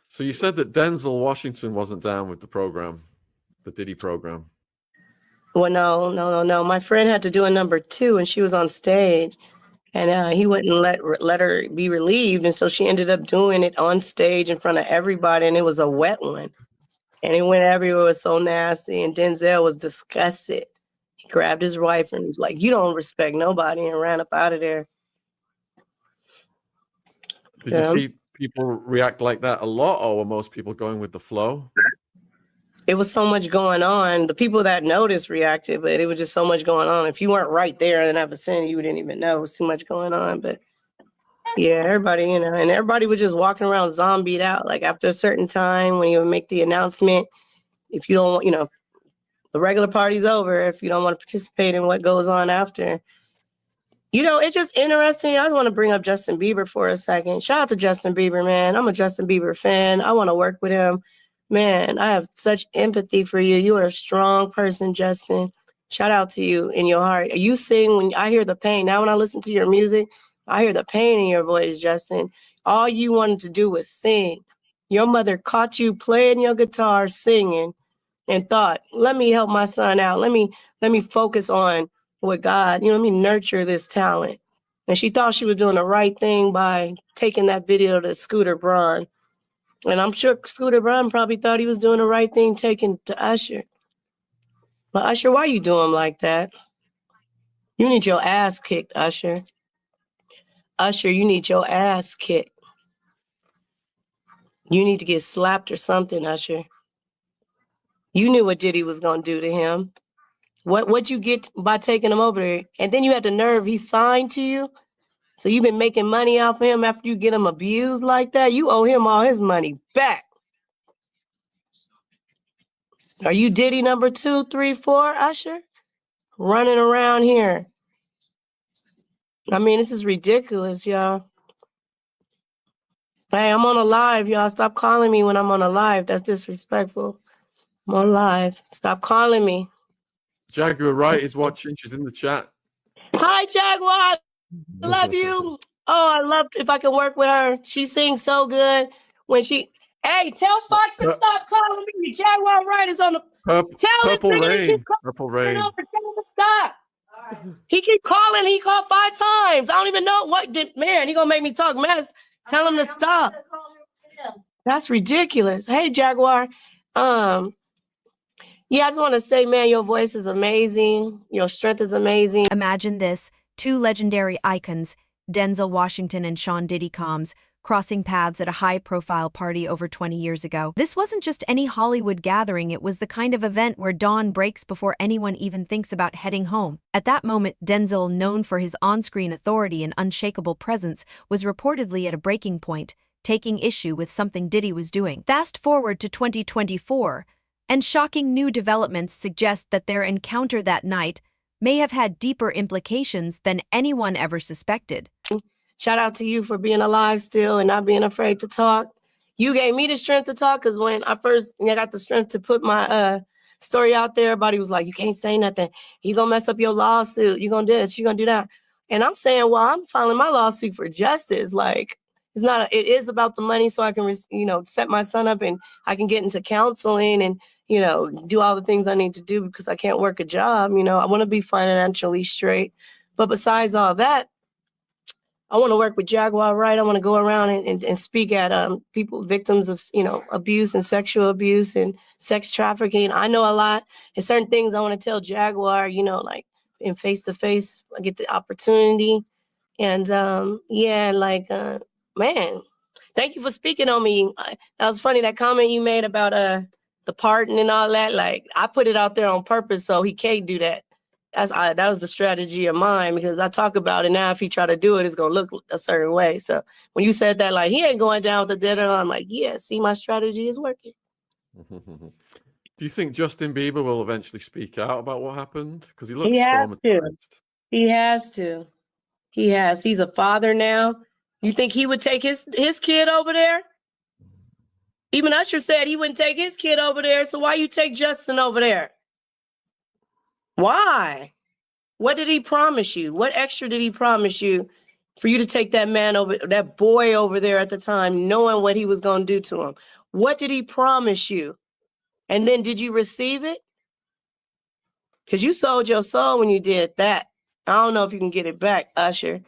So you said that Denzel Washington wasn't down with the program, the Diddy program. Well, no. My friend had to do a number 2, and she was on stage, and he wouldn't let her be relieved, and so she ended up doing it on stage in front of everybody, and it was a wet one, and it went everywhere. It was so nasty, and Denzel was disgusted. He grabbed his wife and was like, "You don't respect nobody," and ran up out of there. Did you see people react like that a lot, or were most people going with the flow? It was so much going on. The people that noticed reacted, but it was just so much going on. If you weren't right there in that vicinity, you didn't even know. It was too much going on. But yeah, everybody, and everybody was just walking around zombied out. Like after a certain time, when you would make the announcement, if you don't want, the regular party's over, if you don't want to participate in what goes on after. It's just interesting. I just want to bring up Justin Bieber for a second. Shout out to Justin Bieber, man. I'm a Justin Bieber fan. I want to work with him. Man, I have such empathy for you. You are a strong person, Justin. Shout out to you in your heart. You sing when I hear the pain. Now when I listen to your music, I hear the pain in your voice, Justin. All you wanted to do was sing. Your mother caught you playing your guitar, singing, and thought, let me help my son out. Let me focus on what God, let me nurture this talent. And she thought she was doing the right thing by taking that video to Scooter Braun. And I'm sure Scooter Braun probably thought he was doing the right thing taking to Usher. But Usher, why you do him like that? You need your ass kicked, Usher. Usher, you need your ass kicked. You need to get slapped or something, Usher. You knew what Diddy was going to do to him. What'd you get by taking him over there? And then you had the nerve, he signed to you. So you've been making money off of him after you get him abused like that? You owe him all his money back. Are you Diddy number 2, 3, 4, Usher? Running around here. I mean, this is ridiculous, y'all. Hey, I'm on a live, y'all. Stop calling me when I'm on a live. That's disrespectful. I'm on live. Stop calling me. Jaguar Wright is watching. She's in the chat. Hi, Jaguar. I love you. Oh, I love if I can work with her. She sings so good. Hey, tell Fox to stop calling me. Jaguar Wright is on the. Purple Rain. Purple Rain. Tell him to stop. He keep calling. He called 5 times. I don't even know he gonna make me talk mess. Tell him to stop. That's ridiculous. Hey, Jaguar. Yeah, I just want to say, man, your voice is amazing. Your strength is amazing. Imagine this, 2 legendary icons, Denzel Washington and Sean Diddy Combs, crossing paths at a high-profile party over 20 years ago. This wasn't just any Hollywood gathering, it was the kind of event where dawn breaks before anyone even thinks about heading home. At that moment, Denzel, known for his on-screen authority and unshakable presence, was reportedly at a breaking point, taking issue with something Diddy was doing. Fast forward to 2024, and shocking new developments suggest that their encounter that night may have had deeper implications than anyone ever suspected. Shout out to you for being alive still and not being afraid to talk. You gave me the strength to talk because when I first got the strength to put my story out there, everybody was like, you can't say nothing. You're going to mess up your lawsuit. You're going to do this. You're going to do that. And I'm saying, well, I'm filing my lawsuit for justice. Like, it is about the money so I can, set my son up and I can get into counseling and, do all the things I need to do because I can't work a job. I want to be financially straight. But besides all that, I want to work with Jaguar Wright. I want to go around and speak at people, victims of, abuse and sexual abuse and sex trafficking. I know a lot. And certain things I want to tell Jaguar, like in face-to-face, I get the opportunity. And man, thank you for speaking on me. That was funny, that comment you made about the pardon and all that. Like, I put it out there on purpose so he can't do that. That was the strategy of mine because I talk about it now. If he try to do it, it's going to look a certain way. So when you said that, like, he ain't going down with the dead, I'm like, yeah, see, my strategy is working. Do you think Justin Bieber will eventually speak out about what happened? Because he looks traumatized. He has to. He has. He's a father now. You think he would take his kid over there? Even Usher said he wouldn't take his kid over there. So why you take Justin over there? Why? What did he promise you? What extra did he promise you for you to take that boy over there at the time, knowing what he was going to do to him? What did he promise you? And then did you receive it? Because you sold your soul when you did that. I don't know if you can get it back, Usher.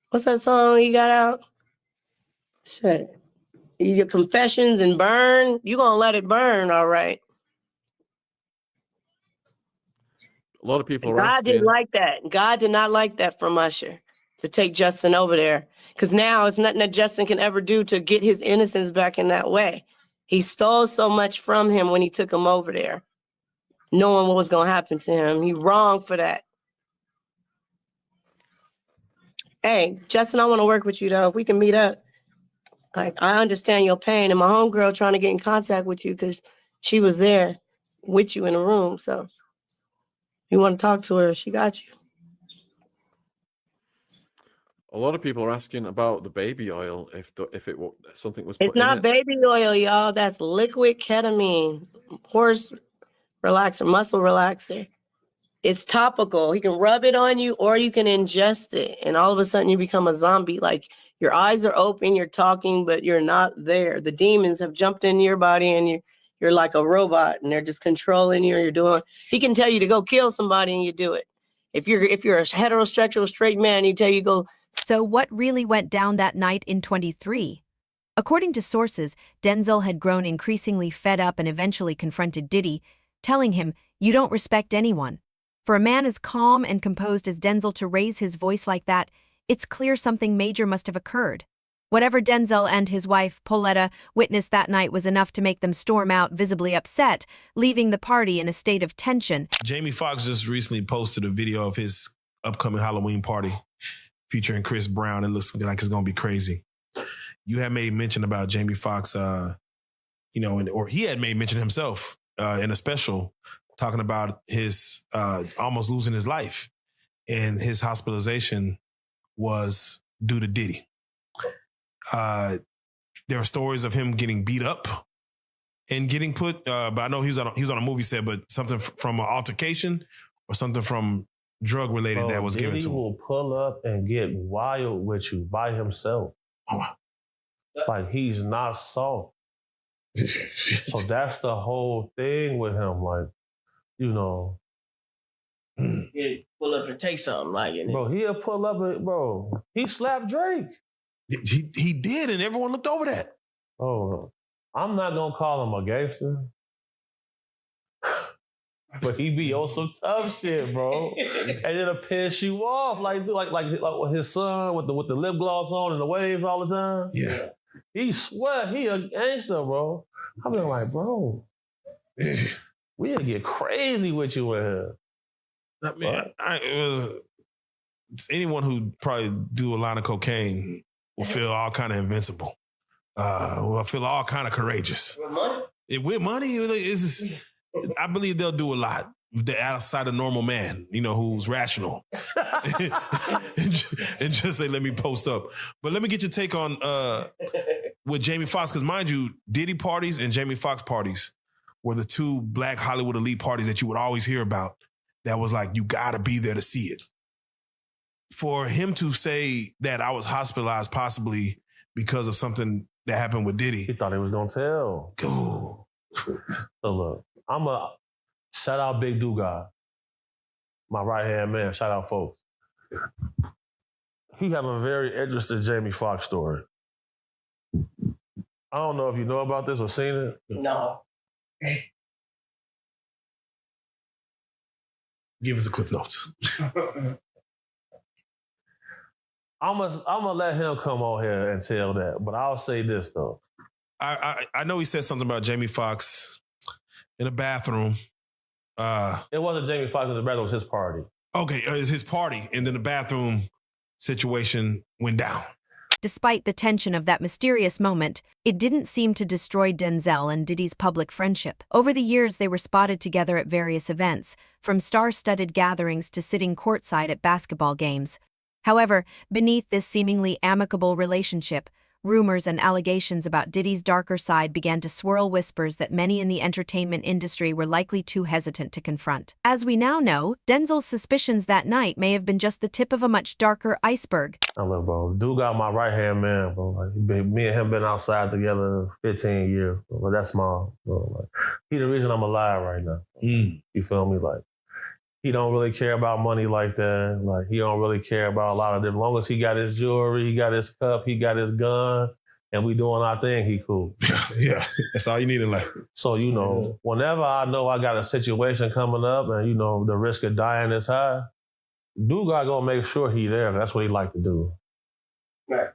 What's that song you got out? Shit. Your confessions and burn. You gonna let it burn, all right. A lot of people are God didn't asking. like that. God did not like that from Usher to take Justin over there. Because now it's nothing that Justin can ever do to get his innocence back in that way. He stole so much from him when he took him over there, knowing what was going to happen to him. He wrong for that. Hey, Justin, I want to work with you, though. If we can meet up. Like, I understand your pain. And my homegirl trying to get in contact with you because she was there with you in the room. So if you want to talk to her, she got you. A lot of people are asking about the baby oil, if something was put It's not in it. baby oil, y'all. That's liquid ketamine, horse relaxer, muscle relaxer. It's topical. You can rub it on you or you can ingest it. And all of a sudden you become a zombie. Like your eyes are open, you're talking, but you're not there. The demons have jumped into your body and you're like a robot and they're just controlling you. You're doing, he can tell you to go kill somebody and you do it. If you're a heterosexual straight man, he tell you go. So what really went down that night in 23? According to sources, Denzel had grown increasingly fed up and eventually confronted Diddy, telling him, "You don't respect anyone." For a man as calm and composed as Denzel to raise his voice like that, it's clear something major must have occurred. Whatever Denzel and his wife, Pauletta, witnessed that night was enough to make them storm out visibly upset, leaving the party in a state of tension. Jamie Foxx just recently posted a video of his upcoming Halloween party featuring Chris Brown. It looks like it's going to be crazy. You had made mention about Jamie Foxx, or he had made mention himself in a special talking about his almost losing his life. And his hospitalization was due to Diddy. There are stories of him getting beat up and getting put, but I know he was on a movie set, but something from an altercation or something from drug related that was given to him. Diddy will pull up and get wild with you by himself. Like he's not soft. So that's the whole thing with him. Like, He'll pull up and take something like it. Bro, he'll pull up and, bro, he slapped Drake. He did, and everyone looked over that. Oh, I'm not gonna call him a gangster. But he be on some tough shit, bro. And it'll piss you off. Like with his son with the lip gloss on and the waves all the time. Yeah. He swear he a gangster, bro. I'm like, bro, we'll get crazy with you in here. I mean, anyone who probably do a line of cocaine will feel all kind of invincible. Will feel all kind of courageous. With money? With money, I believe they'll do a lot outside a normal man, who's rational. and just say, let me post up. But let me get your take on with Jamie Foxx, because mind you, Diddy parties and Jamie Foxx parties were the two black Hollywood elite parties that you would always hear about. That was like, you gotta be there to see it. For him to say that I was hospitalized possibly because of something that happened with Diddy. He thought he was gonna tell. Go. So look, I'm a shout out Big Dugas, my right hand man. Shout out folks. He have a very interesting Jamie Foxx story. I don't know if you know about this or seen it. No. Give us a Cliff Notes. I'm gonna let him come on here and tell that, but I'll say this though. I know he said something about Jamie Foxx in a bathroom. It wasn't Jamie Foxx in the bathroom, it was his party. Okay, it was his party, and then the bathroom situation went down. Despite the tension of that mysterious moment, it didn't seem to destroy Denzel and Diddy's public friendship. Over the years, they were spotted together at various events, from star-studded gatherings to sitting courtside at basketball games. However, beneath this seemingly amicable relationship rumors and allegations about Diddy's darker side began to swirl, whispers that many in the entertainment industry were likely too hesitant to confront. As we now know, Denzel's suspicions that night may have been just the tip of a much darker iceberg. I love, bro. Dude got my right-hand man, bro. Like, me and him been outside together 15 years. But that's my, bro. Like, he the reason I'm alive right now. You feel me? Like, he don't really care about money like that. Like, he don't really care about a lot of them. As long as he got his jewelry, he got his cup, he got his gun, and we doing our thing, he cool. Yeah, that's all you need in life. So, you know, whenever I know I got a situation coming up and, you know, the risk of dying is high, dude got gonna make sure he there. That's what he like to do. Right.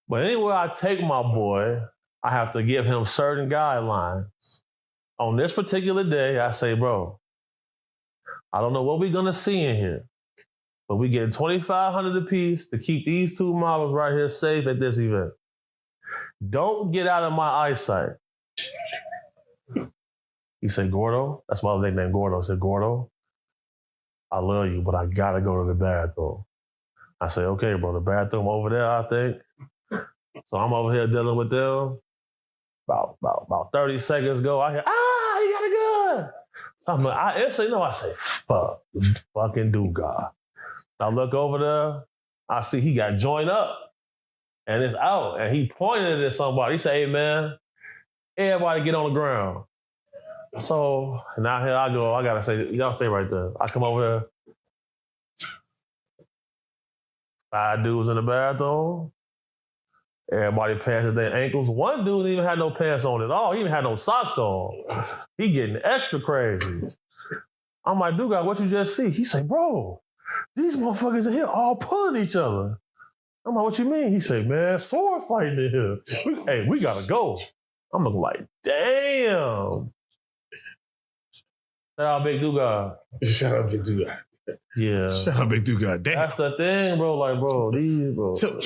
But anywhere I take my boy, I have to give him certain guidelines. On this particular day, I say, bro, I don't know what we're gonna see in here, but we get $2,500 apiece to keep these two models right here safe at this event. Don't get out of my eyesight. He said, Gordo, that's my nickname, Gordo. I said, Gordo, I love you, but I gotta go to the bathroom. I said, okay, bro, the bathroom over there, I think. So I'm over here dealing with them. About 30 seconds ago, I hear, he got a gun. I'm like, I instantly know, I say, fucking do God. I look over there, I see he got joined up and it's out. And he pointed it at somebody. He said, hey man, everybody get on the ground. So now here I go, I gotta say, y'all stay right there. I come over there. 5 dudes in the bathroom. Everybody pants at their ankles. One dude didn't even have no pants on at all. He even had no socks on. He getting extra crazy. I'm like, dude, what you just see? He say, bro, these motherfuckers in here all pulling each other. I'm like, what you mean? He say, man, sword fighting in here. We gotta go. I'm looking like, damn. Shout out Big Duga. Shout out Big Duga. Yeah. Shout out Big Duga. Damn. That's the thing, bro. Like, bro, these, bro. So,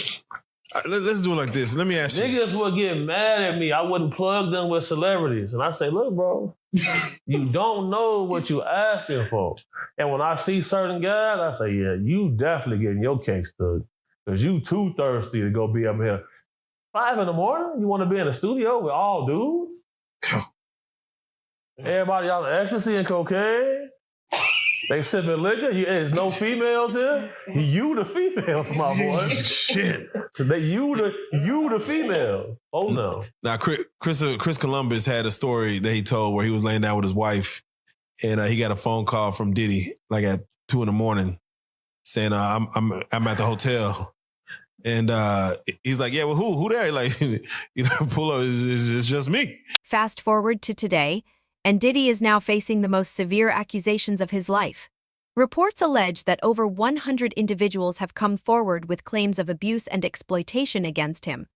let's do it like this. Let me ask you. Niggas would get mad at me. I wouldn't plug them with celebrities. And I say, look, bro, you don't know what you asking for. And when I see certain guys, I say, yeah, you definitely getting your cake stood. Because you too thirsty to go be up here. 5 in the morning? You want to be in the studio with all dudes? Everybody on ecstasy and cocaine? They sipping liquor? There's no females here? You the females, my boy. Shit. You the female. Oh no. Now, Chris Columbus had a story that he told where he was laying down with his wife and he got a phone call from Diddy like at 2 a.m. saying, I'm at the hotel. And he's like, yeah, well, who there? Like, pull up, it's just me. Fast forward to today, and Diddy is now facing the most severe accusations of his life. Reports allege that over 100 individuals have come forward with claims of abuse and exploitation against him.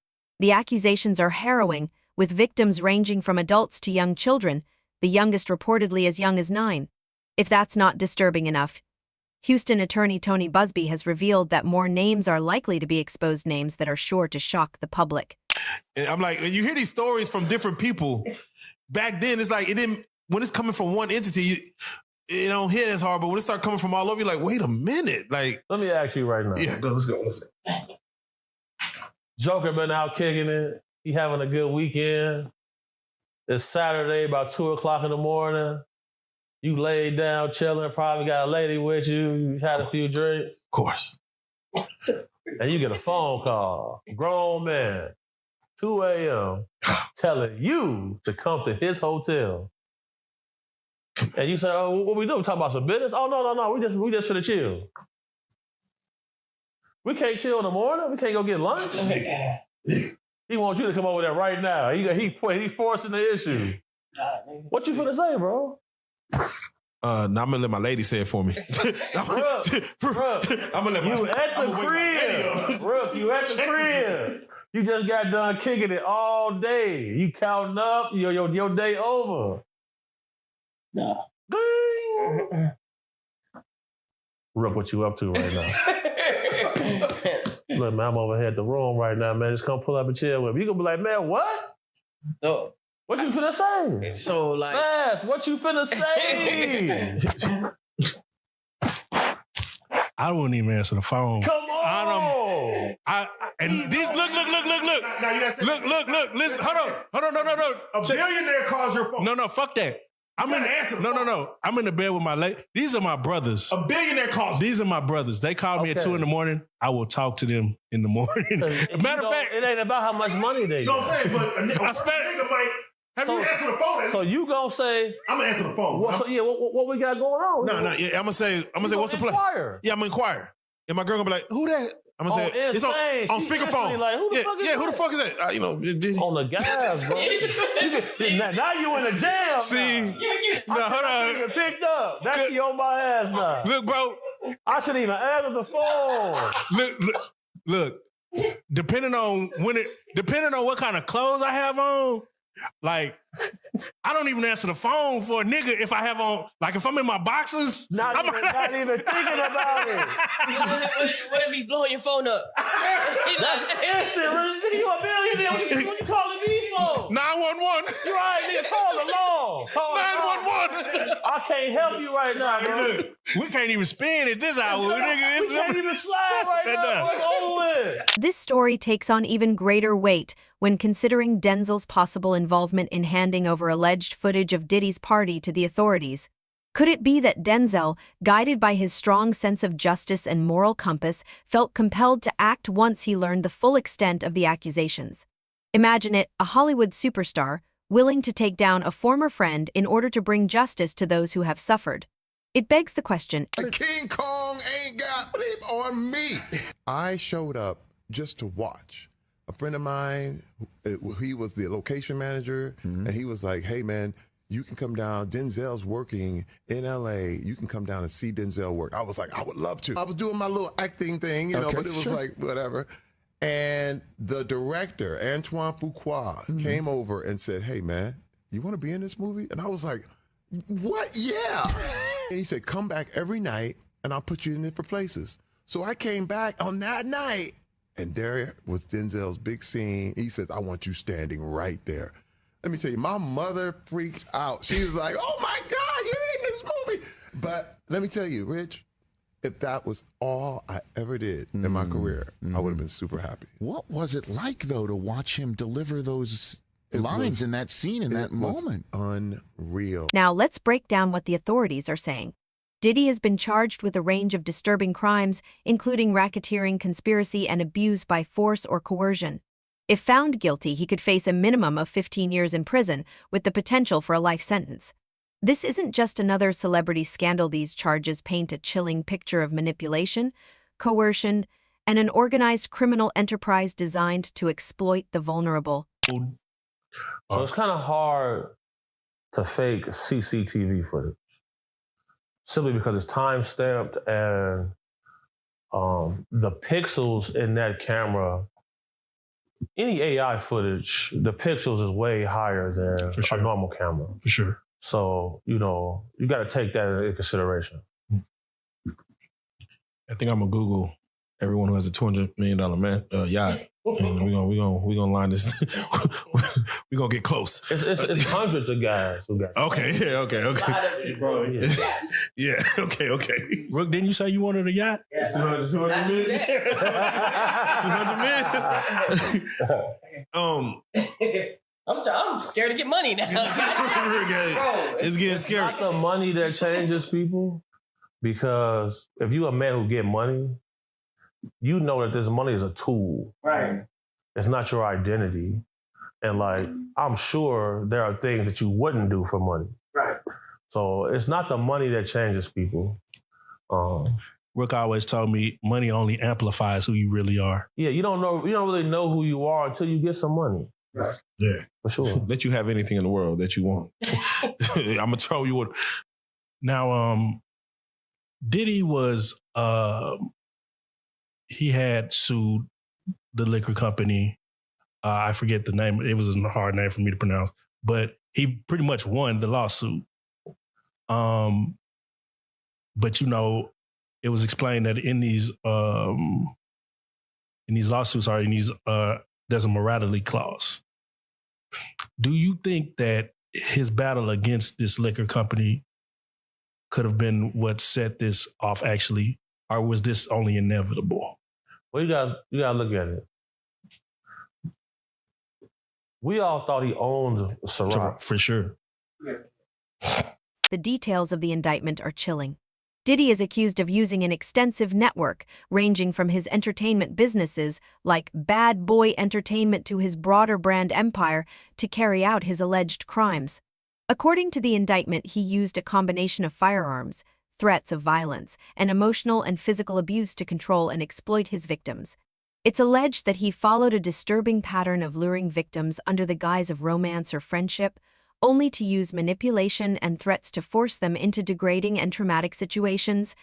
The accusations are harrowing, with victims ranging from adults to young children, the youngest reportedly as young as 9. If that's not disturbing enough, Houston attorney Tony Busby has revealed that more names are likely to be exposed, names that are sure to shock the public. And I'm like, when you hear these stories from different people, back then it's like, when it's coming from one entity, it don't hit as hard, but when it start coming from all over, you're like, wait a minute. Like, let me ask you right now. Yeah, let's go. Joker been out kicking it. He having a good weekend. It's Saturday, about 2 o'clock in the morning. You laid down, chilling, probably got a lady with you. You had a few drinks. Of course. And you get a phone call. Grown man, 2 a.m., telling you to come to his hotel. And you say, oh, what we do? We talk about some business? Oh, no. We just finna chill. We can't chill in the morning? We can't go get lunch? He wants you to come over there right now. He forcing the issue. What you finna say, bro? Now I'm gonna let my lady say it for me. I'm gonna let you at the crib. Brooke, you at the crib. You just got done kicking it all day. You counting up, your day over. No. Rook, what you up to right now? Look, man, I'm over here at the room right now, man. Just come pull up and chill with me. You gonna be like, man, what? No. What you finna say? So, like... Fast, what you finna say? I wouldn't even answer the phone. Come on! And these look. Look. Listen, hold on. No. A billionaire calls your phone. No, fuck that. I'm in the bed with my lady. These are my brothers. A billionaire calls. These are my brothers. They call me at 2 a.m. I will talk to them in the morning. Matter of fact, it ain't about how much money they got. You know what I'm saying? But a nigga might. Have you answered the phone? So you gonna say? I'm gonna answer the phone. What we got going on? No. Yeah, I'm gonna say what's the play? Yeah, I'm gonna inquire. And my girl gonna be like, who that? I'm gonna say it's on speakerphone. Like, who the fuck is that? Who the fuck is that? On the gas, bro. Now you in the jam. See, hold on. Even picked up. That's you on my ass now. Look, bro. I shouldn't even answer the phone. Look. Depending on what kind of clothes I have on. Like, I don't even answer the phone for a nigga if I have on, like, if I'm in my boxers. Not even thinking about it. What if he's blowing your phone up? That's instant. Nigga, you a billionaire. What you calling me for? 911. You right, nigga. Call the law. 911. I can't help you right now, bro. Look, we can't even spin at this hour, nigga. We can't even slide right now. It's over with. This story takes on even greater weight when considering Denzel's possible involvement in handing over alleged footage of Diddy's party to the authorities. Could it be that Denzel, guided by his strong sense of justice and moral compass, felt compelled to act once he learned the full extent of the accusations? Imagine it, a Hollywood superstar, willing to take down a former friend in order to bring justice to those who have suffered. It begs the question, King Kong ain't got sleep on me. I showed up just to watch. A friend of mine, he was the location manager, and he was like, hey, man, you can come down. Denzel's working in L.A. You can come down and see Denzel work. I was like, I would love to. I was doing my little acting thing, you know, but it was like, whatever. And the director, Antoine Fuqua, came over and said, hey, man, you want to be in this movie? And I was like, what? Yeah. And he said, come back every night, and I'll put you in different places. So I came back on that night. And there was Denzel's big scene. He says, I want you standing right there. Let me tell you, my mother freaked out. She was like, oh my God, you're in this movie. But let me tell you, Rich, if that was all I ever did in my career, I would have been super happy. What was it like, though, to watch him deliver those lines in that scene, in that moment? Unreal. Now let's break down what the authorities are saying. Diddy has been charged with a range of disturbing crimes, including racketeering, conspiracy, and abuse by force or coercion. If found guilty, he could face a minimum of 15 years in prison, with the potential for a life sentence. This isn't just another celebrity scandal. These charges paint a chilling picture of manipulation, coercion, and an organized criminal enterprise designed to exploit the vulnerable. So it's kind of hard to fake CCTV footage. Simply because it's time-stamped and the pixels in that camera, any AI footage, the pixels is way higher than a normal camera. For sure. So, you know, you got to take that into consideration. I think I'm going to Google everyone who has a $200 million yacht. And we're gonna line this. We're gonna get close. It's hundreds of guys who got. Okay. Yeah. Okay. Rook, didn't you say you wanted a yacht? Yeah. 200 million. 200 million. I'm scared to get money now. It's getting scary. It's not the money that changes people, because if you a man who get money, you know that this money is a tool. Right. It's not your identity. And like, I'm sure there are things that you wouldn't do for money. Right. So it's not the money that changes people. Rook always told me money only amplifies who you really are. Yeah, you don't really know who you are until you get some money. Right. Yeah. For sure. Let you have anything in the world that you want. I'm gonna throw you what. Now, Diddy was he had sued the liquor company. I forget the name. It was a hard name for me to pronounce, but he pretty much won the lawsuit. But you know, it was explained that in these lawsuits there's a morality clause. Do you think that his battle against this liquor company could have been what set this off actually, or was this only inevitable? Well, you gotta look at it. We all thought he owned Ciroc. For sure. The details of the indictment are chilling. Diddy is accused of using an extensive network, ranging from his entertainment businesses, like Bad Boy Entertainment, to his broader brand empire, to carry out his alleged crimes. According to the indictment, he used a combination of firearms, threats of violence, and emotional and physical abuse to control and exploit his victims. It's alleged that he followed a disturbing pattern of luring victims under the guise of romance or friendship, only to use manipulation and threats to force them into degrading and traumatic situations.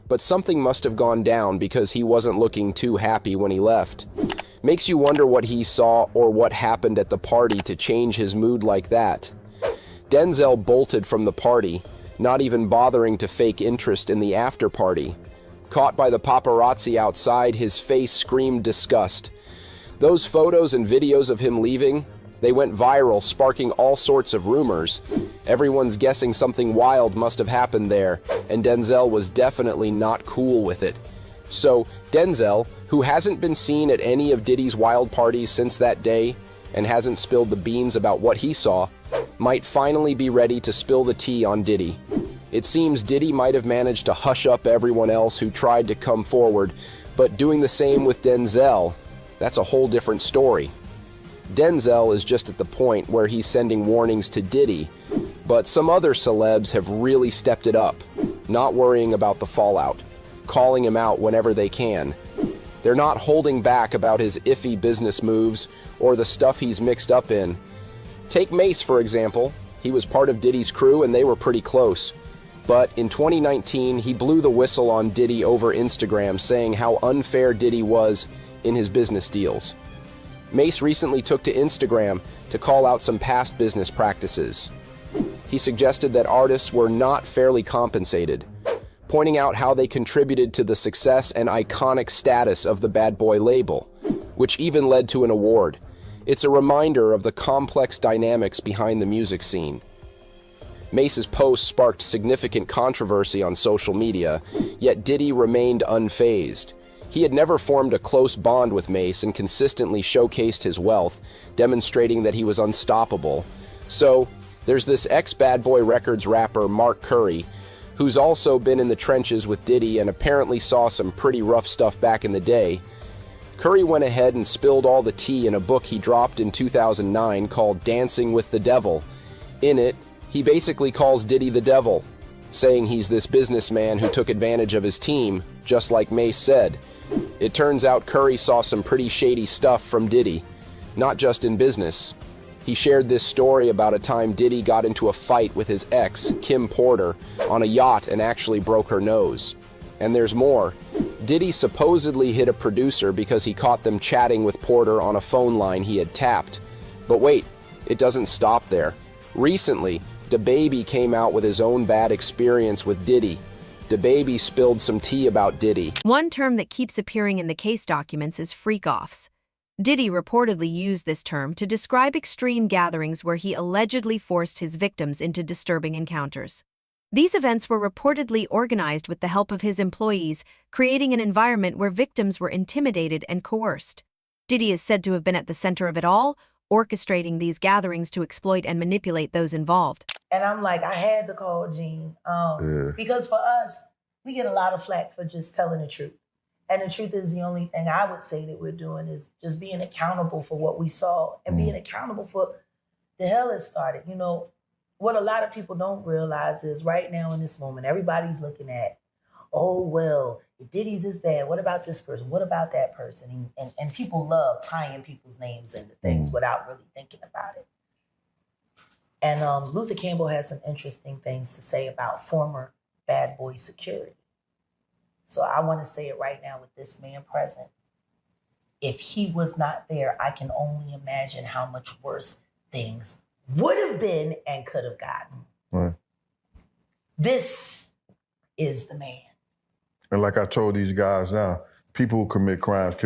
But something must have gone down because he wasn't looking too happy when he left. Makes you wonder what he saw or what happened at the party to change his mood like that. Denzel bolted from the party, not even bothering to fake interest in the after party. Caught by the paparazzi outside, his face screamed disgust. Those photos and videos of him leaving, they went viral, sparking all sorts of rumors. Everyone's guessing something wild must have happened there, and Denzel was definitely not cool with it. So, Denzel, who hasn't been seen at any of Diddy's wild parties since that day, and hasn't spilled the beans about what he saw, might finally be ready to spill the tea on Diddy. It seems Diddy might have managed to hush up everyone else who tried to come forward, but doing the same with Denzel, that's a whole different story. Denzel is just at the point where he's sending warnings to Diddy, but some other celebs have really stepped it up, not worrying about the fallout, calling him out whenever they can. They're not holding back about his iffy business moves or the stuff he's mixed up in. Take Mace, for example. He was part of Diddy's crew and they were pretty close. But in 2019, he blew the whistle on Diddy over Instagram, saying how unfair Diddy was in his business deals. Mace recently took to Instagram to call out some past business practices. He suggested that artists were not fairly compensated, pointing out how they contributed to the success and iconic status of the Bad Boy label, which even led to an award. It's a reminder of the complex dynamics behind the music scene. Mace's post sparked significant controversy on social media, yet Diddy remained unfazed. He had never formed a close bond with Mace and consistently showcased his wealth, demonstrating that he was unstoppable. So, there's this ex-Bad Boy Records rapper Mark Curry, who's also been in the trenches with Diddy and apparently saw some pretty rough stuff back in the day. Curry went ahead and spilled all the tea in a book he dropped in 2009 called Dancing with the Devil. In it, he basically calls Diddy the devil, saying he's this businessman who took advantage of his team, just like Mace said. It turns out Curry saw some pretty shady stuff from Diddy, not just in business. He shared this story about a time Diddy got into a fight with his ex, Kim Porter, on a yacht and actually broke her nose. And there's more. Diddy supposedly hit a producer because he caught them chatting with Porter on a phone line he had tapped. But wait, it doesn't stop there. Recently, DaBaby came out with his own bad experience with Diddy. DaBaby spilled some tea about Diddy. One term that keeps appearing in the case documents is freak-offs. Diddy reportedly used this term to describe extreme gatherings where he allegedly forced his victims into disturbing encounters. These events were reportedly organized with the help of his employees, creating an environment where victims were intimidated and coerced. Diddy is said to have been at the center of it all, orchestrating these gatherings to exploit and manipulate those involved. And I'm like, I had to call Gene because for us, we get a lot of flack for just telling the truth. And the truth is the only thing I would say that we're doing is just being accountable for what we saw and being accountable for the hell it started. You know, what a lot of people don't realize is right now in this moment, everybody's looking at, oh, well, if Diddy's is bad, what about this person? What about that person? And people love tying people's names into things without really thinking about it. And Luther Campbell has some interesting things to say about former Bad Boy security. So I want to say it right now with this man present. If he was not there, I can only imagine how much worse things would have been and could have gotten. Right. This is the man. And like I told these guys now, people who commit crimes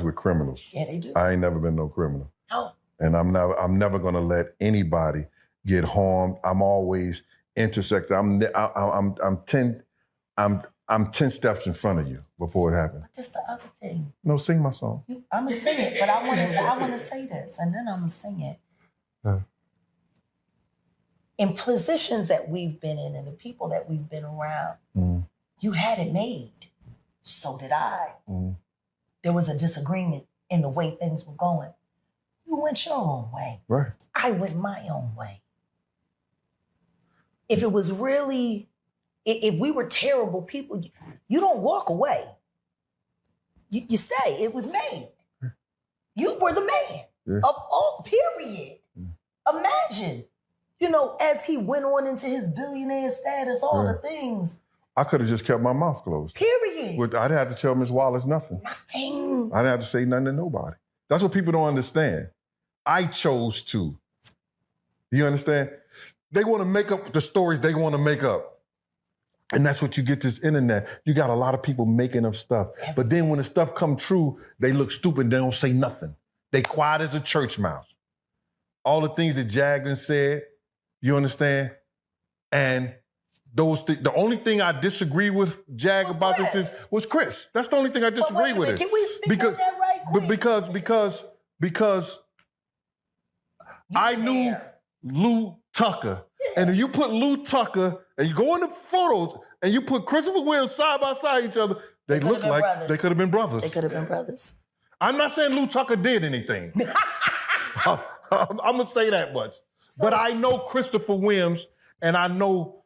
with criminals. Yeah, they do. I ain't never been no criminal. No. And I'm never gonna let anybody get harmed. I'm always intersected. I'm 10 steps in front of you before it happened. But that's the other thing. No, sing my song. I'm gonna sing it, but I want to say this, and then I'm gonna sing it. In positions that we've been in, and the people that we've been around, you had it made. So did I. There was a disagreement in the way things were going. You went your own way. Right. I went my own way. If it was really, if we were terrible people, you don't walk away. You stay. It was made. You were the man of all, period. Imagine, as he went on into his billionaire status, all the things. I could have just kept my mouth closed. Period. I didn't have to tell Miss Wallace nothing. Nothing. I didn't have to say nothing to nobody. That's what people don't understand. I chose to. You understand? They want to make up the stories they want to make up. And that's what you get this internet. You got a lot of people making up stuff. But then when the stuff come true, they look stupid. They don't say nothing. They quiet as a church mouse. All the things that Jagden said, you understand? And the only thing I disagree with Jag about this was Chris. That's the only thing I disagree with it. Can we speak on that right quick? Because I knew Lou Tucker. And if you put Lou Tucker and you go in the photos and you put Christopher Williams side by side each other, they look like brothers. They could have been brothers. They could have been brothers. I'm not saying Lou Tucker did anything. I'm going to say that much. But I know Christopher Williams and I know